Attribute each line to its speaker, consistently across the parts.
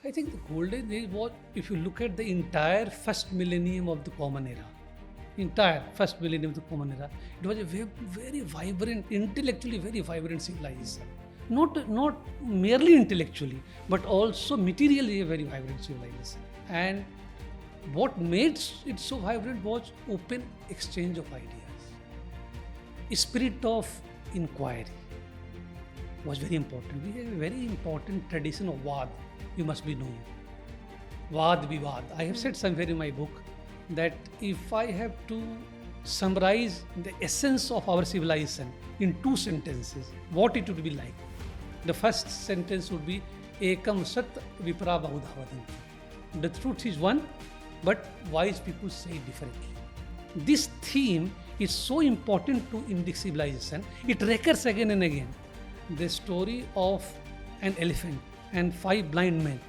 Speaker 1: I think the golden age was, if you look at the entire first millennium of the Common Era, it was a very vibrant, intellectually very vibrant civilization. Not merely intellectually, but also materially a very vibrant civilization. And what made it so vibrant was open exchange of ideas, spirit of inquiry was very important. We have a very important tradition of Vad, you must be knowing. Vad Vivad. I have said somewhere in my book that if I have to summarize the essence of our civilization in 2 sentences, what it would be like? The first sentence would be Ekam Sat Vipra Bahudha Vadanti. The truth is one, but wise people say it differently. This theme is so important to Indic civilization. It recurs again and again. The story of an elephant and 5 blind men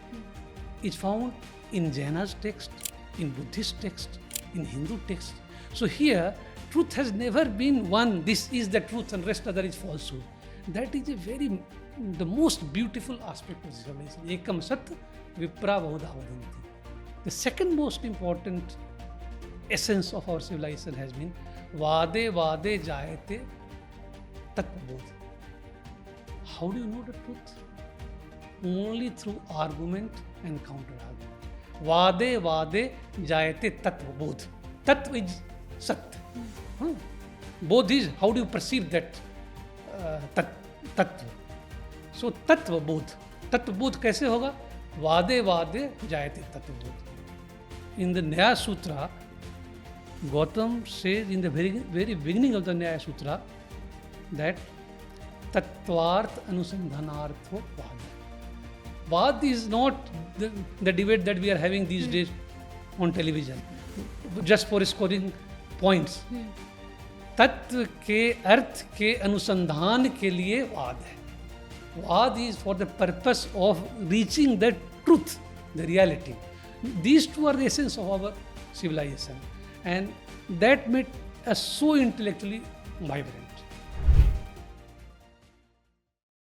Speaker 1: is found in Jaina's text, in Buddhist text, in Hindu text. So here, truth has never been one, this is the truth and rest other is falsehood. That is the most beautiful aspect of civilization. Ekam Sat Vipra Bahudha Vadanti. The second most important essence of our civilization has been Vade Vade Jayate Tattvabodh. How do you know the truth? Only through argument and counter-argument. Vade Vade Jayate Tattvabodh. Tattva is Sat. Bodh is how do you perceive that Tattva. So Tattvabodh. Tattvabodh कैसे होगा? Vade Vade Jayate Tattvabodh. In the Nyaya Sutra, Gautam says in the very beginning of the Nyaya Sutra that Tattvarth Anusandhanartho Vada. Vad is not the debate that we are having these days on television, just for scoring points. तत्व के अर्थ के अनुसंधान के लिए वाद है. Vad is for the purpose of reaching the truth, the reality. These two are the essence of our civilization, and that made us so intellectually vibrant.